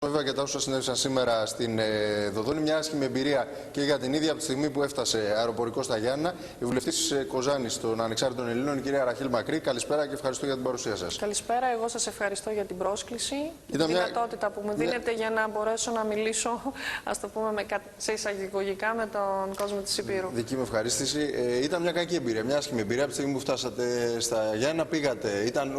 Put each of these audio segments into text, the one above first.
Βέβαια και τα όσα συνέβησαν σήμερα στην Δοδόνη, μια άσχημη εμπειρία και για την ίδια από τη στιγμή που έφτασε αεροπορικό στα Γιάννα. Η βουλευτής Κοζάνης των Ανεξάρτητων Ελλήνων, η κυρία Ραχήλ Μακρύ, καλησπέρα και ευχαριστώ για την παρουσία σας. Καλησπέρα, εγώ σας ευχαριστώ για την πρόσκληση, τη δυνατότητα που μου δίνετε για να μπορέσω να μιλήσω, ας το πούμε σε εισαγωγικά, με τον κόσμο της Υπήρου. Δική μου ευχαρίστηση. Ήταν μια κακή εμπειρία, μια άσχημη εμπειρία. Από τη στιγμή που φτάσατε στα Γιάννα, πήγατε. Ήταν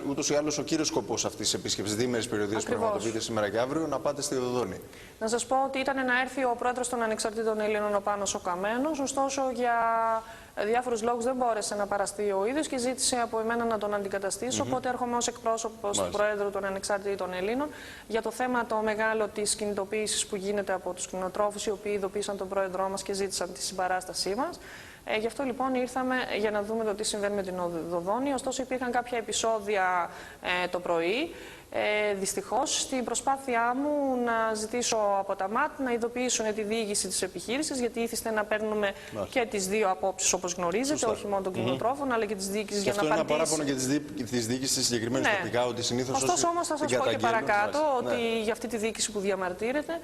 ούτως ή άλλως ο κύριος σκοπός αυτής της επίσκεψης, διήμερης περιοδίας που πραγματοποιείται σήμερα και αύριο, να πάτε στη Δοδόνη. Να σας πω ότι ήταν να έρθει ο πρόεδρος των Ανεξαρτήτων Ελλήνων, ο Πάνος ο Καμένος, ωστόσο για διάφορους λόγους δεν μπόρεσε να παραστεί ο ίδιος και ζήτησε από εμένα να τον αντικαταστήσω. Οπότε έρχομαι ως εκπρόσωπος του Προέδρου των Ανεξάρτητων Ελλήνων για το θέμα το μεγάλο της κινητοποίησης που γίνεται από τους κτηνοτρόφους, οι οποίοι ειδοποίησαν τον Πρόεδρό μας και ζήτησαν τη συμπαράστασή μας. Γι' αυτό λοιπόν ήρθαμε για να δούμε το τι συμβαίνει με την Δοδόνη. Ωστόσο υπήρχαν κάποια επεισόδια το πρωί. Δυστυχώς, στην προσπάθειά μου να ζητήσω από τα ΜΑΤ να ειδοποιήσουν τη διοίκηση της επιχείρησης, γιατί ήθιστε να παίρνουμε και τις δύο απόψεις, όπως γνωρίζετε, όχι μόνο των κτηνοτρόφων, αλλά και της διοίκησης για να απαντήσει. Αυτό είναι ένα παράπονο και της διοίκησης της συγκεκριμένης τοπικά, ότι συνήθως. Ωστόσο, όμως, θα σας πω και παρακάτω ότι για αυτή τη διοίκηση που διαμαρτύρεται.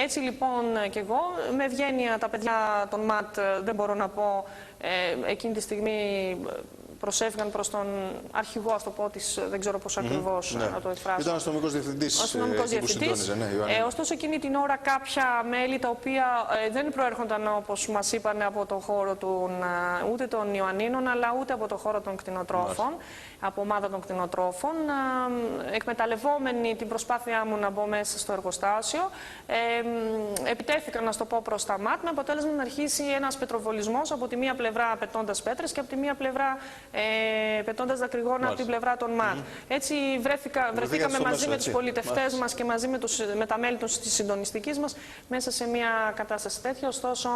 Έτσι λοιπόν και εγώ, με ευγένεια τα παιδιά των ΜΑΤ, δεν μπορώ να πω εκείνη τη στιγμή. Προσέφηκαν προς τον αρχηγό, ας το πω, δεν ξέρω πώς ακριβώς να το εκφράσω. Ήταν αστυνομικός διευθυντής. Ωστόσο, εκείνη την ώρα κάποια μέλη τα οποία δεν προέρχονταν, όπως μας είπαν, από το χώρο ούτε των Ιωαννίνων, αλλά ούτε από το χώρο των κτηνοτρόφων, από ομάδα των κτηνοτρόφων, εκμεταλλευόμενοι την προσπάθειά μου να μπω μέσα στο εργοστάσιο, επιτέθηκαν, να το πω, προς τα ΜΑΤ, με αποτέλεσμα να αρχίσει ένας πετροβολισμός, από τη μία πλευρά πετώντας πέτρες και από τη μία πλευρά πετώντας δακρυγόνα από την πλευρά των ΜΑΤ. Έτσι βρεθήκαμε μαζί με τους πολιτευτές μας και μαζί με τα μέλη της συντονιστικής μας μέσα σε μια κατάσταση τέτοια. Ωστόσο,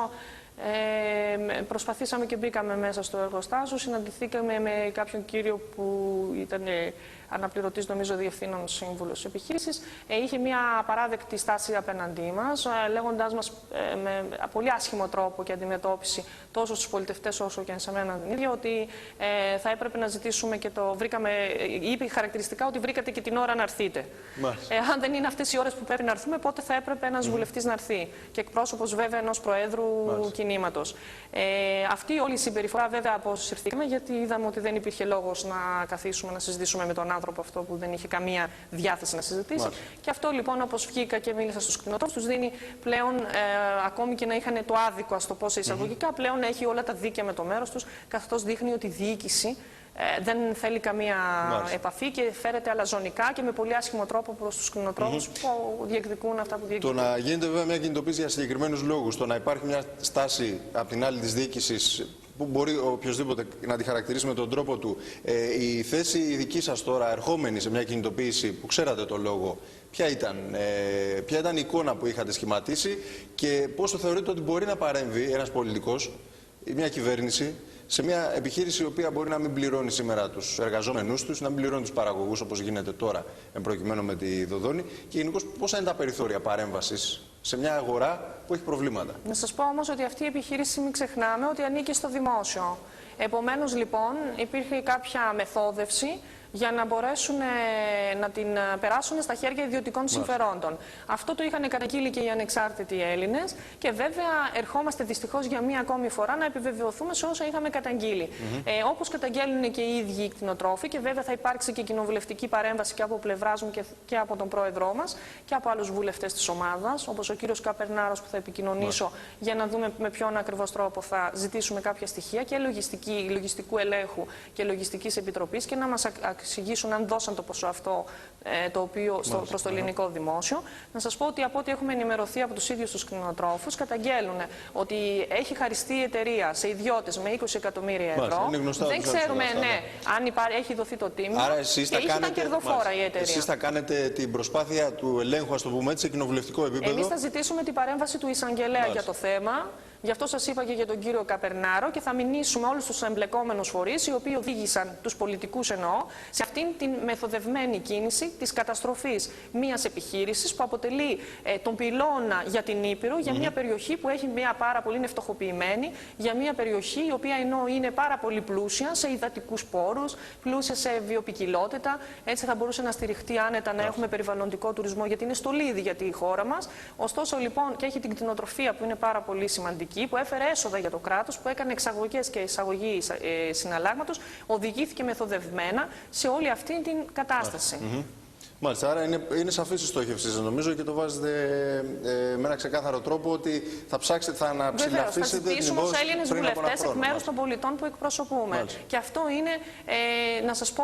προσπαθήσαμε και μπήκαμε μέσα στο εργοστάσιο. Συναντηθήκαμε με κάποιον κύριο που ήταν αναπληρωτής, νομίζω, διευθύνων σύμβουλος επιχείρησης. Είχε μια απαράδεκτη στάση απέναντί μας, λέγοντάς μας με πολύ άσχημο τρόπο και αντιμετώπιση τόσο στους πολιτευτές όσο και σε μένα την ίδια, ότι θα έπρεπε να ζητήσουμε και το βρήκαμε. Είπε χαρακτηριστικά ότι βρήκατε και την ώρα να έρθείτε. Αν δεν είναι αυτές οι ώρες που πρέπει να έρθουμε, πότε θα έπρεπε ένας βουλευτής να έρθει. Και εκπρόσωπος, βέβαια, ενός Προέδρου κινήματος. Αυτή όλη η συμπεριφορά, βέβαια, αποσυρθήκαμε, γιατί είδαμε ότι δεν υπήρχε λόγος να καθίσουμε να συζητήσουμε με τον άνθρωπο αυτό που δεν είχε καμία διάθεση να συζητήσει. Και αυτό λοιπόν, όπως βγήκα και μίλησα στους κτηνοτρόφους, τους δίνει πλέον, ακόμη και να είχαν το άδικο, ας το πω σε εισαγωγικά, πλέον έχει όλα τα δίκαια με το μέρος τους, καθώς δείχνει ότι η διοίκηση δεν θέλει καμία επαφή και φέρεται αλαζονικά και με πολύ άσχημο τρόπο προς τους κτηνοτρόφους που διεκδικούν αυτά που διεκδικούν. Το να γίνεται βέβαια μια κινητοποίηση για συγκεκριμένους λόγους, το να υπάρχει μια στάση από την άλλη της διοίκησης που μπορεί οποιοδήποτε να τη χαρακτηρίσει με τον τρόπο του, η θέση δική σας τώρα, ερχόμενη σε μια κινητοποίηση που ξέρατε το λόγο, ποια ήταν η εικόνα που είχατε σχηματίσει και πώς το θεωρείτε ότι μπορεί να παρέμβει ένας πολιτικός ή μια κυβέρνηση σε μια επιχείρηση η οποία μπορεί να μην πληρώνει σήμερα τους εργαζόμενούς τους, να μην πληρώνει τους παραγωγούς όπως γίνεται τώρα προκειμένου με τη Δοδόνη, και γενικώς πόσα είναι τα περιθώρια παρέμβασης σε μια αγορά που έχει προβλήματα. Να σας πω όμως ότι αυτή η επιχείρηση, μην ξεχνάμε, ότι ανήκει στο δημόσιο. Επομένως λοιπόν υπήρχε κάποια μεθόδευση για να μπορέσουν να την περάσουν στα χέρια ιδιωτικών συμφερόντων. Αυτό το είχαν καταγγείλει και οι ανεξάρτητοι Έλληνες και βέβαια ερχόμαστε δυστυχώς για μία ακόμη φορά να επιβεβαιωθούμε σε όσα είχαμε καταγγείλει. Όπως καταγγέλνουν και οι ίδιοι οι κτηνοτρόφοι, και βέβαια θα υπάρξει και κοινοβουλευτική παρέμβαση και από πλευράς μου και από τον πρόεδρό μας και από άλλους βουλευτές της ομάδας, όπως ο κύριος Καπερνάρος, που θα επικοινωνήσω για να δούμε με ποιον ακριβώς τρόπο θα ζητήσουμε κάποια στοιχεία και λογιστικού ελέγχου και λογιστικής επιτροπής και να μας εξηγήσουν αν δώσαν το ποσό αυτό προς το ελληνικό δημόσιο. Να σας πω ότι από ό,τι έχουμε ενημερωθεί από τους ίδιους τους κτηνοτρόφους, καταγγέλνουν ότι έχει χαριστεί η εταιρεία σε ιδιώτες με 20 εκατομμύρια ευρώ. Δεν ξέρουμε αν έχει δοθεί το τίμημα. Άρα και ήταν κερδοφόρα η εταιρεία. Εσείς θα κάνετε την προσπάθεια του ελέγχου, ας το πούμε έτσι, σε κοινοβουλευτικό επίπεδο. Εμείς θα ζητήσουμε την παρέμβαση του εισαγγελέα για το θέμα. Γι' αυτό σας είπα και για τον κύριο Καπερνάρο και θα μηνύσουμε όλους τους εμπλεκόμενους φορείς, οι οποίοι οδήγησαν, τους πολιτικούς εννοώ, σε αυτήν την μεθοδευμένη κίνηση της καταστροφής μιας επιχείρησης που αποτελεί τον πυλώνα για την Ήπειρο, για μια περιοχή που έχει μια πάρα πολύ φτωχοποιημένη, για μια περιοχή η οποία ενώ είναι πάρα πολύ πλούσια σε υδατικούς πόρους, πλούσια σε βιοποικιλότητα, έτσι θα μπορούσε να στηριχτεί άνετα να έχουμε περιβαλλοντικό τουρισμό, γιατί είναι στολίδι για τη χώρα μας. Ωστόσο λοιπόν και έχει την κτηνοτροφία που είναι πάρα πολύ σημαντική, που έφερε έσοδα για το κράτος, που έκανε εξαγωγές και εισαγωγή συναλλάγματος, οδηγήθηκε μεθοδευμένα σε όλη αυτή την κατάσταση. Μάλιστα, άρα είναι σαφής η στόχευση σας, νομίζω, και το βάζετε με ένα ξεκάθαρο τρόπο ότι θα ψάξετε, θα αναψηλαφίσετε την υπόθεση. Ως Έλληνες βουλευτές εκ μέρους των πολιτών που εκπροσωπούμε. Μάλιστα. Και αυτό είναι, να σας πω,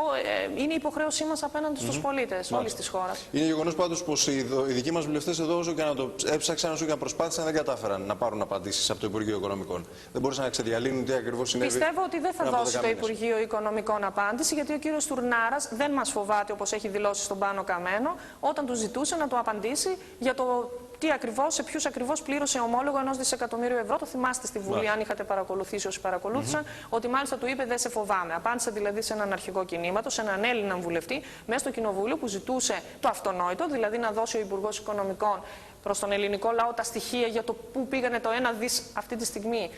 είναι η υποχρέωσή μας απέναντι στους πολίτες όλης της χώρας. Είναι γεγονός πάντως πως οι δικοί μας βουλευτές εδώ, όσο και να το έψαξαν, όσο και να προσπάθησαν, δεν κατάφεραν να πάρουν απαντήσεις από το Υπουργείο Οικονομικών. Δεν μπορούσαν να ξεδιαλύνουν τι ακριβώς συνέβη. Πιστεύω ότι δεν θα δώσει το Υπουργείο Οικονομικών απάντηση, γιατί ο κύριος Τουρνάρας δεν μας φοβάται, όπως έχει δηλώσει στον Πάνο Καμένο, όταν του ζητούσε να του απαντήσει για το τι ακριβώς, σε ποιους ακριβώς πλήρωσε ομόλογο 1 δισεκατομμύριο ευρώ. Το θυμάστε στη Βουλή, αν είχατε παρακολουθήσει όσοι παρακολούθησαν, ότι μάλιστα του είπε: δεν σε φοβάμαι. Απάντησε δηλαδή σε έναν αρχηγό κινήματο, σε έναν Έλληνα βουλευτή, μέσα στο Κοινοβούλιο, που ζητούσε το αυτονόητο, δηλαδή να δώσει ο Υπουργός Οικονομικών προς τον ελληνικό λαό τα στοιχεία για το πού πήγανε το 1 δις αυτή τη στιγμή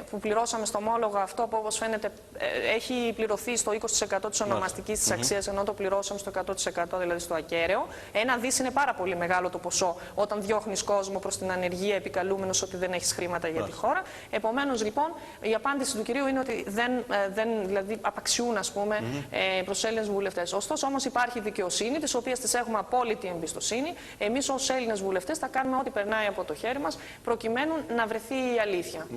που πληρώσαμε στο ομόλογο αυτό, που όπως φαίνεται έχει πληρωθεί στο 20% της ονομαστικής της αξίας, ενώ το πληρώσαμε στο 100%, δηλαδή στο ακέραιο. 1 δις είναι πάρα πολύ μεγάλο το ποσό όταν διώχνεις κόσμο προς την ανεργία, επικαλούμενος ότι δεν έχεις χρήματα για τη χώρα. Επομένως, λοιπόν, η απάντηση του κυρίου είναι ότι δηλαδή απαξιούν, ας πούμε, προς Έλληνες βουλευτές. Ωστόσο, όμως, υπάρχει δικαιοσύνη, της οποίας της έχουμε απόλυτη εμπιστοσύνη. Εμείς ως Έλληνες βουλευτές θα κάνουμε ό,τι περνάει από το χέρι μας, προκειμένου να βρεθεί η αλήθεια.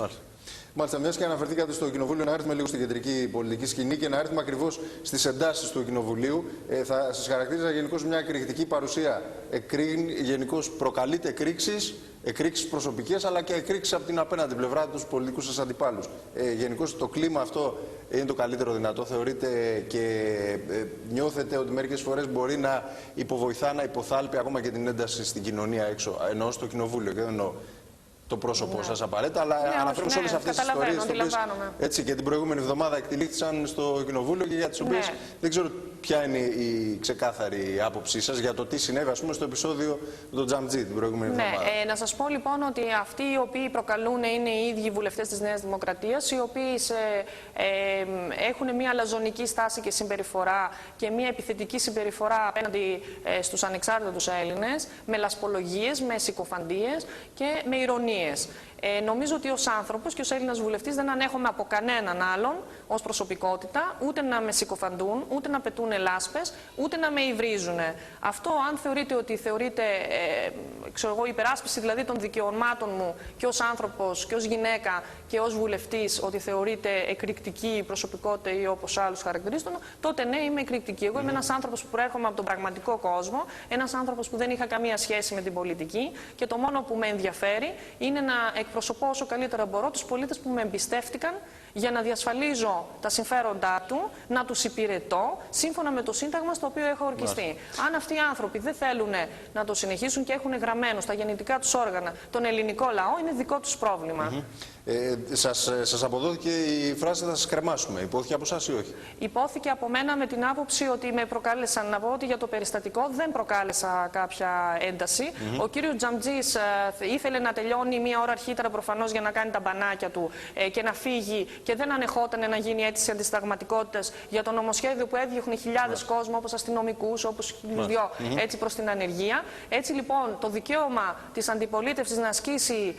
Μάλιστα, μιας και αναφερθήκατε στο Κοινοβούλιο, να έρθουμε λίγο στην κεντρική πολιτική σκηνή και να έρθουμε ακριβώς στις εντάσεις του Κοινοβουλίου. Θα σας χαρακτήριζα γενικώς μια εκρηκτική παρουσία. Γενικώς προκαλείται εκρήξεις προσωπικές, αλλά και εκρήξεις από την απέναντι πλευρά τους πολιτικούς σας αντιπάλους. Γενικώς το κλίμα αυτό είναι το καλύτερο δυνατό, θεωρείτε, και νιώθετε ότι μερικές φορές μπορεί να υποβοηθά, να υποθάλπει ακόμα και την ένταση στην κοινωνία έξω, εννοώ στο Κοινοβούλιο, και δεν εννοώ το πρόσωπό σας απαραίτητα, αλλά αναφέρουμε σε όλες αυτές τις ιστορίες, έτσι, και την προηγούμενη εβδομάδα εκτελήχθησαν στο Κοινοβούλιο και για τις οποίες δεν ξέρω ποια είναι η ξεκάθαρη άποψή σας για το τι συνέβη, ας πούμε, στο επεισόδιο με τον Τζαμτζή την προηγούμενη εβδομάδα. Να σας πω λοιπόν ότι αυτοί οι οποίοι προκαλούν είναι οι ίδιοι βουλευτές της Νέας Δημοκρατίας, οι οποίοι έχουν μια λαζονική στάση και συμπεριφορά και μια επιθετική συμπεριφορά απέναντι στους ανεξάρτητους Έλληνες, με λασπολογίες, με συκοφαντίες και με ηρωνίες. Νομίζω ότι ως άνθρωπος και ως Έλληνας βουλευτής δεν ανέχομαι από κανέναν άλλον ως προσωπικότητα ούτε να με συκοφαντούν, ούτε να πετούν λάσπες, ούτε να με υβρίζουν. Αυτό, αν θεωρείτε ότι θεωρείται υπεράσπιση δηλαδή των δικαιωμάτων μου και ως άνθρωπος και ως γυναίκα και ως βουλευτής, ότι θεωρείται εκρηκτική προσωπικότητα ή όπως άλλους χαρακτηρίζουν, τότε ναι, είμαι εκρηκτική. Εγώ είμαι ένας άνθρωπος που προέρχομαι από τον πραγματικό κόσμο, ένας άνθρωπος που δεν είχα καμία σχέση με την πολιτική και το μόνο που με ενδιαφέρει είναι να εκπροσωπώ όσο καλύτερα μπορώ τους πολίτες που με εμπιστεύτηκαν για να διασφαλίζω τα συμφέροντά του, να τους υπηρετώ σύμφωνα με το Σύνταγμα στο οποίο έχω ορκιστεί. Αν αυτοί οι άνθρωποι δεν θέλουν να το συνεχίσουν και έχουν γραμμένο στα γεννητικά τους όργανα τον ελληνικό λαό, είναι δικό τους πρόβλημα. Σας αποδόθηκε η φράση «θα σας κρεμάσουμε». Υπόθηκε από εσάς ή όχι? Υπόθηκε από μένα με την άποψη ότι με προκάλεσαν. Να πω ότι για το περιστατικό δεν προκάλεσα κάποια ένταση. Ο κύριος Τζαμτζής ήθελε να τελειώνει μία ώρα αρχίτερα προφανώς για να κάνει τα μπανάκια του και να φύγει και δεν ανεχόταν να γίνει αίτηση αντισυνταγματικότητας για το νομοσχέδιο που έδιωχνε χιλιάδες κόσμο, όπως αστυνομικούς, όπως δυο, έτσι προς την ανεργία. Έτσι λοιπόν το δικαίωμα της αντιπολίτευσης να ασκήσει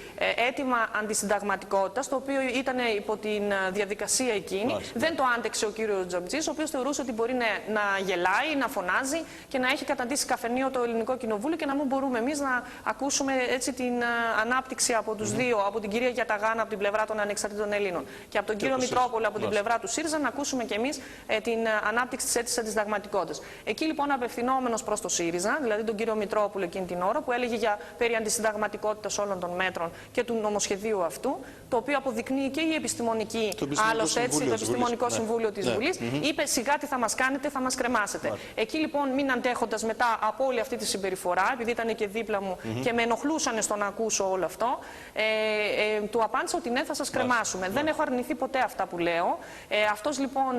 αίτημα αντισυνταγματικότητας, το οποίο ήταν υπό την διαδικασία εκείνη, δεν το άντεξε ο κύριος Τζαμτζής, ο οποίος θεωρούσε ότι μπορεί να γελάει, να φωνάζει και να έχει καταντήσει καφενείο το Ελληνικό Κοινοβούλιο και να μην μπορούμε εμείς να ακούσουμε έτσι την ανάπτυξη από τους δύο, από την κυρία Γιαταγάνα από την πλευρά των ανεξαρτήτων Ελλήνων και από τον κύριο Μητρόπουλο από την πλευρά του ΣΥΡΙΖΑ, να ακούσουμε κι εμείς την ανάπτυξη της αίτησης αντισυνταγματικότητας. Εκεί λοιπόν, απευθυνόμενος προς το ΣΥΡΙΖΑ, δηλαδή τον κύριο Μητρόπουλο εκείνη την ώρα, που έλεγε για περί αντισυνταγματικότητας όλων των μέτρων και του νομοσχεδίου αυτού, το οποίο αποδεικνύει και η επιστημονική, άλλωστε έτσι, το Επιστημονικό Συμβούλιο της Βουλής, είπε σιγά τι θα μας κάνετε, θα μας κρεμάσετε. Εκεί λοιπόν, μην αντέχοντας μετά από όλη αυτή τη συμπεριφορά, επειδή ήταν και δίπλα μου και με ενοχλούσαν στο να ακούσω όλο αυτό, του απάντησα ότι ναι, θα σας κρεμάσουμε. Δεν έχω αρνηθεί ποτέ αυτά που λέω. Αυτός λοιπόν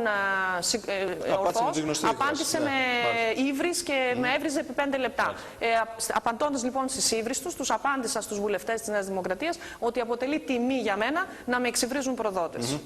ορθώς απάντησε με ύβρις και με έβριζε επί 5 λεπτά. Απαντώντας λοιπόν στις ύβρις τους απάντησα στους βουλευτές της Νέας Δημοκρατίας ότι αποτελεί τιμή για μένα να με εξυβρίζουν προδότες.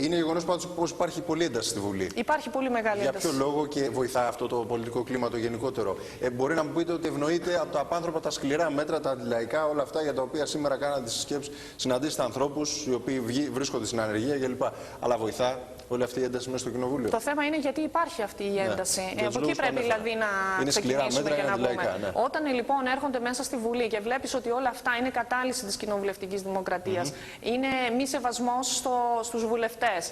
Είναι γεγονός πάντως πως υπάρχει πολλή ένταση στη Βουλή. Υπάρχει πολύ μεγάλη ένταση. Για ποιο λόγο και βοηθά αυτό το πολιτικό κλίμα το γενικότερο? Μπορεί να μου πείτε ότι ευνοείται από τα απάνθρωπα, τα σκληρά μέτρα, τα αντιλαϊκά, όλα αυτά για τα οποία σήμερα κάνατε τις συσκέψεις, συναντήσετε ανθρώπους οι οποίοι βρίσκονται στην ανεργία κλπ. Αλλά βοηθά όλη αυτή η ένταση μέσα στο Κοινοβούλιο? Το θέμα είναι γιατί υπάρχει αυτή η ένταση. Από εκεί πρέπει δηλαδή να ξεκινήσουμε και να πούμε. Όταν λοιπόν έρχονται μέσα στη Βουλή και βλέπεις ότι όλα αυτά είναι κατάλυση της κοινοβουλευτικής δημοκρατίας, είναι μη σεβασμός στους βουλευτές,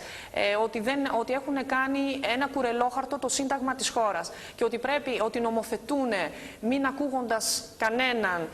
ότι έχουν κάνει ένα κουρελόχαρτο το Σύνταγμα της χώρας και ότι νομοθετούν μην ακούγοντας κανέναν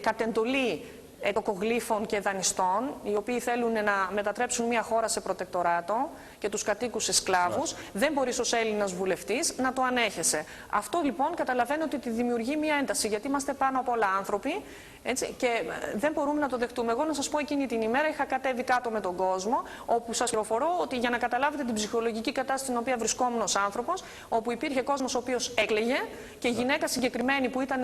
κατ' εντολή τοκογλύφων και δανειστών, οι οποίοι θέλουν να μετατρέψουν μια χώρα σε προτεκτοράτο και τους κατοίκους σε σκλάβους, δεν μπορείς ως Έλληνας βουλευτής να το ανέχεσαι. Αυτό λοιπόν καταλαβαίνω ότι τη δημιουργεί μια ένταση, γιατί είμαστε πάνω απ' όλα άνθρωποι, έτσι, και δεν μπορούμε να το δεχτούμε. Εγώ να σας πω, εκείνη την ημέρα είχα κατέβει κάτω με τον κόσμο, όπου σας πληροφορώ ότι για να καταλάβετε την ψυχολογική κατάσταση στην οποία βρισκόμουν ως άνθρωπος, όπου υπήρχε κόσμος ο οποίος έκλαιγε και γυναίκα συγκεκριμένη που ήταν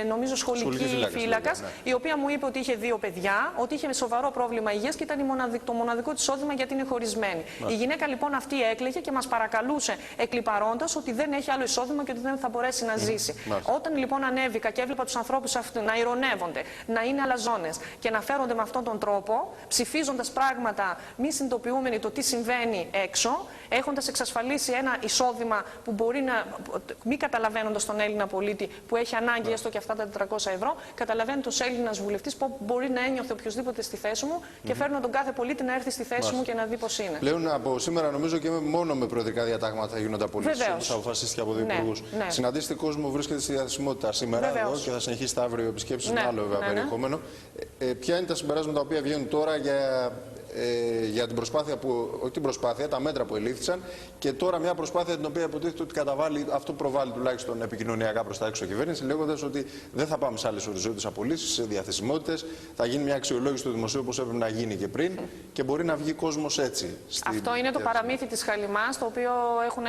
νομίζω σχολική φύλακας, η οποία μου είπε ότι είχε 2 παιδιά, ότι είχε σοβαρό πρόβλημα υγείας και ήταν το μοναδικό της εισόδημα γιατί είναι χωρισμένη. Η γυναίκα λοιπόν αυτή έκλαιγε και μας παρακαλούσε εκλιπαρώντας ότι δεν έχει άλλο εισόδημα και ότι δεν θα μπορέσει να ζήσει. Όταν λοιπόν ανέβηκα και έβλεπα τους ανθρώπους αυτούς να ειρωνεύονται, να είναι αλαζόνες και να φέρονται με αυτόν τον τρόπο, ψηφίζοντας πράγματα μη συνειδητοποιούμενοι το τι συμβαίνει έξω, έχοντας εξασφαλίσει ένα εισόδημα που μπορεί να, μη καταλαβαίνοντας τον Έλληνα πολίτη που έχει ανάγκη έστω και αυτά τα 400 ευρώ, καταλαβαίνετε ως Έλληνας βουλευτής πώς μπορεί να ένιωθε οποιοδήποτε στη θέση μου και φέρνω τον κάθε πολίτη να έρθει στη θέση μου και να δει πώς είναι. Πλέον από σήμερα νομίζω και μόνο με προεδρικά διατάγματα θα γίνονται απολύσεις, όπως αποφασίστηκε από 2 υπουργούς. Συναντήσετε κόσμο που βρίσκεται στη διαθεσιμότητα σήμερα εδώ και θα συνεχίσετε αύριο επισκέψεις με άλλο περιεχόμενο. Ποια είναι τα συμπεράσματα τα οποία βγαίνουν τώρα για την προσπάθεια όχι την προσπάθεια, τα μέτρα που ελήφθησαν και τώρα μια προσπάθεια την οποία υποτίθεται ότι καταβάλει, αυτό προβάλλει τουλάχιστον επικοινωνιακά προς τα έξω κυβέρνηση, λέγοντας ότι δεν θα πάμε σε άλλες οριζόντιες απολύσεις, σε διαθεσιμότητες, θα γίνει μια αξιολόγηση του δημοσίου όπως έπρεπε να γίνει και πριν και μπορεί να βγει κόσμος έτσι. Αυτό είναι το παραμύθι της χαλιμάς, το οποίο έχουν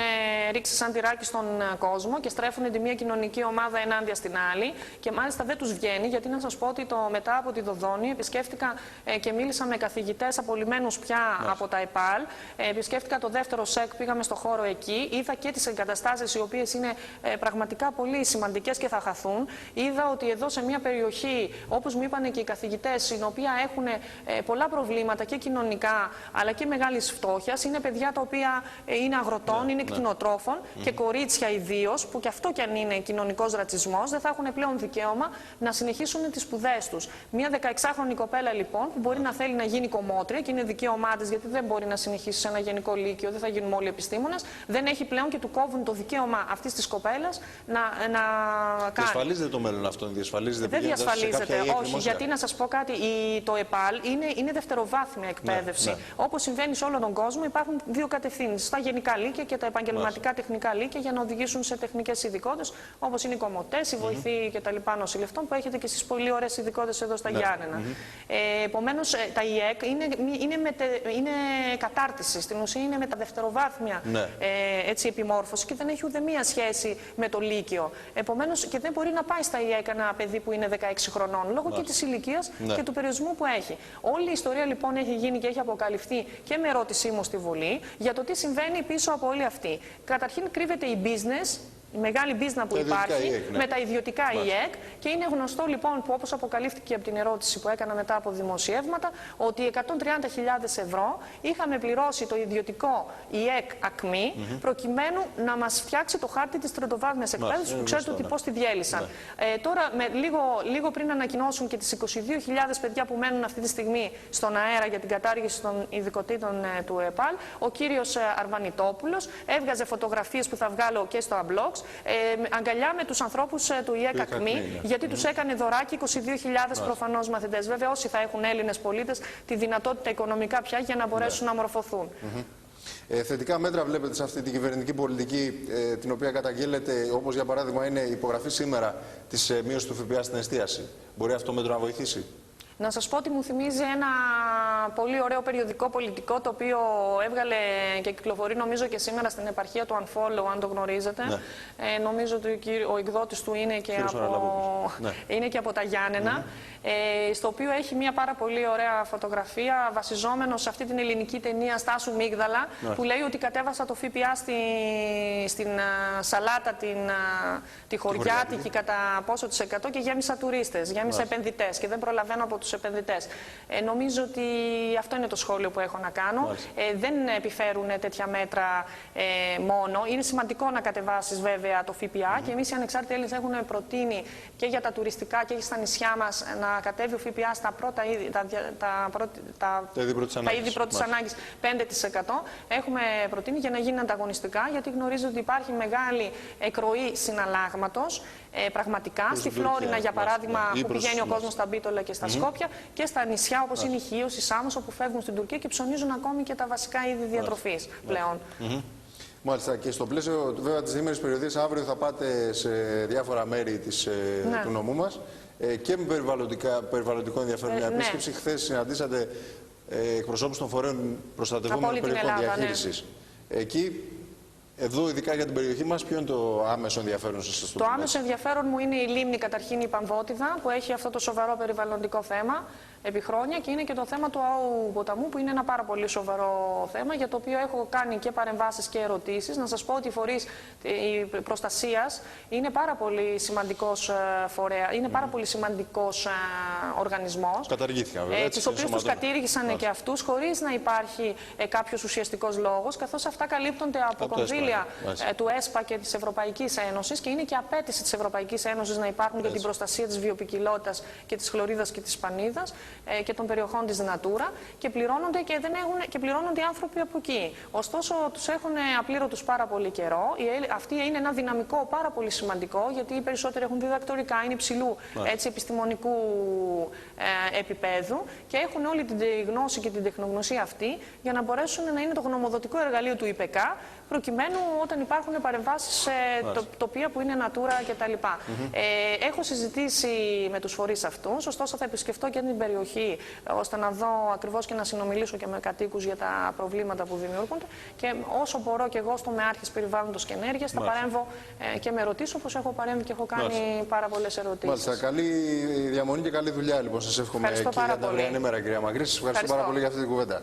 ρίξει σαν τυράκι στον κόσμο και στρέφουν τη μία κοινωνική ομάδα ενάντια στην άλλη και μάλιστα δεν τους βγαίνει, γιατί να σας πω ότι μετά από τη Δοδόνη επισκέφτηκα και μίλησα με καθηγητές απολυμμένους πια από τα ΕΠΑΛ. Επισκέφτηκα το δεύτερο ΣΕΚ, πήγαμε στο χώρο εκεί. Είδα και τις εγκαταστάσεις οι οποίες είναι πραγματικά πολύ σημαντικές και θα χαθούν. Είδα ότι εδώ σε μια περιοχή, όπως μου είπαν και οι καθηγητές, στην οποία έχουν πολλά προβλήματα και κοινωνικά αλλά και μεγάλης φτώχειας, είναι παιδιά τα οποία είναι αγροτών, είναι κτηνοτρόφων και κορίτσια ιδίως, που και αυτό κι αν είναι κοινωνικός ρατσισμός, δεν θα έχουν πλέον δικαίωμα να συνεχίσουν τις σπουδές τους. Μια 16χρονη κοπέλα λοιπόν, που μπορεί να θέλει να γίνει κομμότρια και είναι δικαίωμά της, γιατί δεν μπορεί να συνεχίσει σε ένα γενικό λύκειο, δεν θα γίνουμε όλοι επιστήμονες, δεν έχει πλέον και του κόβουν το δικαίωμα αυτής της κοπέλας να κάνει. Διασφαλίζεται το μέλλον αυτό, διασφαλίζεται. Δεν διασφαλίζεται, όχι, γιατί να σας πω κάτι, το ΕΠΑΛ είναι δευτεροβάθμια εκπαίδευση. Όπως συμβαίνει σε όλο τον κόσμο, υπάρχουν 2 κατευθύνσεις, στα γενικά λύκεια και τα επαγγελματικά τεχνικά λύκεια, για να οδηγήσουν σε τεχνικές ειδικότητες, όπως είναι οι κομμωτές, οι βοηθοί κτλ. Νοσηλευτών, που έχετε και εσείς πολύ ωραίες ειδικότητες εδώ στα Γιάννενα. Επομένως, τα ΙΕΚ είναι κατάρτιση, στην ουσία είναι μεταδευτεροβάθμια επιμόρφωση και δεν έχει ούτε μία σχέση με το Λύκειο. Επομένως, και δεν μπορεί να πάει στα ΙΕΚ ένα παιδί που είναι 16 χρονών, λόγω και της ηλικίας και του περιορισμού που έχει. Όλη η ιστορία λοιπόν έχει γίνει και έχει αποκαλυφθεί και με ερώτησή μου στη Βουλή για το τι συμβαίνει πίσω από όλη αυτή. Καταρχήν κρύβεται η business, η μεγάλη μπίζνα που υπάρχει με τα ιδιωτικά ΙΕΚ και είναι γνωστό λοιπόν που, όπως αποκαλύφθηκε από την ερώτηση που έκανα μετά από δημοσιεύματα, ότι 130.000 ευρώ είχαμε πληρώσει το ιδιωτικό ΙΕΚ ΑΚΜΗ προκειμένου να μας φτιάξει το χάρτη της τριτοβάθμιας εκπαίδευσης που ξέρετε ότι πώς τη διέλυσαν. Τώρα λίγο πριν ανακοινώσουν και τις 22.000 παιδιά που μένουν αυτή τη στιγμή στον αέρα για την κατάργηση των ειδικοτήτων του ΕΠΑΛ, ο κύριος Αρβανιτόπουλος έβγαζε φωτογραφίες που θα βγάλω και στο Ablox, Αγκαλιά με τους ανθρώπους του ΙΕΚΑΚΜΗ, γιατί τους έκανε δωράκι 22.000 προφανώς μαθητές. Βέβαια, όσοι θα έχουν Έλληνες πολίτες τη δυνατότητα οικονομικά πια για να μπορέσουν να μορφωθούν. Θετικά μέτρα βλέπετε σε αυτή την κυβερνητική πολιτική, την οποία καταγγέλλεται, όπως για παράδειγμα είναι η υπογραφή σήμερα της μείωσης του ΦΠΑ στην εστίαση. Μπορεί αυτό το μέτρο να βοηθήσει? Να σας πω ότι μου θυμίζει ένα πολύ ωραίο περιοδικό πολιτικό, το οποίο έβγαλε και κυκλοφορεί νομίζω και σήμερα στην επαρχία του Unfollow, αν το γνωρίζετε. Ναι. Νομίζω ότι ο εκδότης του είναι και από τα Γιάννενα, στο οποίο έχει μια πάρα πολύ ωραία φωτογραφία βασιζόμενο σε αυτή την ελληνική ταινία Στάσου Μίγδαλα, που λέει ότι κατέβασα το ΦΠΑ στην σαλάτα τη χωριάτικη κατά πόσο της εκατό και γέμισα τουρίστες, γέμισα επενδυτές και δεν προλαβαίνω από τους επενδυτές. Νομίζω ότι αυτό είναι το σχόλιο που έχω να κάνω. Δεν επιφέρουν τέτοια μέτρα μόνο. Είναι σημαντικό να κατεβάσεις βέβαια το ΦΠΑ και εμείς οι ανεξάρτητοι Έλληνες έχουμε προτείνει και για τα τουριστικά και στα νησιά μας να κατέβει ο ΦΠΑ στα πρώτα είδη, τα είδη πρώτης ανάγκης 5%. Έχουμε προτείνει για να γίνει ανταγωνιστικά, γιατί γνωρίζω ότι υπάρχει μεγάλη εκροή συναλλάγματος πραγματικά στη Φλόρινα, για παράδειγμα, που πηγαίνει ο κόσμος στα Μπίτολα και στα Σκόπια, και στα νησιά όπως είναι η Χίος, η Σάμος, όπου φεύγουν στην Τουρκία και ψωνίζουν ακόμη και τα βασικά είδη διατροφής πλέον. Μάλιστα. Και στο πλαίσιο βέβαια της διήμερης περιοδίας, αύριο θα πάτε σε διάφορα μέρη του νομού μας και με περιβαλλοντικό ενδιαφέρον. Μια επίσκεψη. Χθες συναντήσατε εκπροσώπους των φορέων προστατευόμενων περιοχών διαχείρισης. Εκεί, εδώ, ειδικά για την περιοχή μας, ποιο είναι το άμεσο ενδιαφέρον σας? Το άμεσο ενδιαφέρον μου είναι η λίμνη, καταρχήν η Παμβότιδα, που έχει αυτό το σοβαρό περιβαλλοντικό θέμα επί χρόνια, και είναι και το θέμα του Αού ποταμού, που είναι ένα πάρα πολύ σοβαρό θέμα, για το οποίο έχω κάνει και παρεμβάσεις και ερωτήσεις. Να σας πω ότι οι φορείς προστασίας είναι πάρα πολύ σημαντικός φορέα, είναι πάρα πολύ σημαντικός οργανισμός. Καταργήθηκαν βέβαια. Τους οποίους τους κατήργησαν και αυτούς χωρίς να υπάρχει κάποιος ουσιαστικός λόγος, καθώς αυτά καλύπτονται από κονδύλια του ΕΣΠΑ και της Ευρωπαϊκής Ένωσης, και είναι και απέτηση της Ευρωπαϊκής Ένωσης να υπάρχουν για την προστασία της βιοποικιλότητας και της χλωρίδας και της πανίδας και των περιοχών της Natura, και πληρώνονται και πληρώνονται οι άνθρωποι από εκεί. Ωστόσο, τους έχουν απλήρωτους πάρα πολύ καιρό. Αυτή είναι ένα δυναμικό πάρα πολύ σημαντικό, γιατί οι περισσότεροι έχουν διδακτορικά, είναι υψηλού επιστημονικού επίπεδου και έχουν όλη την γνώση και την τεχνογνωσία αυτή για να μπορέσουν να είναι το γνωμοδοτικό εργαλείο του ΙΠΕΚΑ, προκειμένου όταν υπάρχουν παρεμβάσεις σε τοπία που είναι Natura κτλ. Έχω συζητήσει με τους φορείς αυτούς, ωστόσο θα επισκεφτώ και την περιοχή, ώστε να δω ακριβώς και να συνομιλήσω και με κατοίκους για τα προβλήματα που δημιουργούνται, και όσο μπορώ και εγώ στο ΜΕάρχης Περιβάλλοντος και Ενέργειας θα παρέμβω και με ερωτήσεις, όπως έχω παρέμβει και έχω κάνει πάρα πολλές ερωτήσεις. Μάλιστα. Καλή διαμονή και καλή δουλειά, λοιπόν. Σας εύχομαι και για τα αυριανή μέρα, κυρία Μαγκρή. Σας ευχαριστώ πάρα πολύ για αυτή την κουβέντα.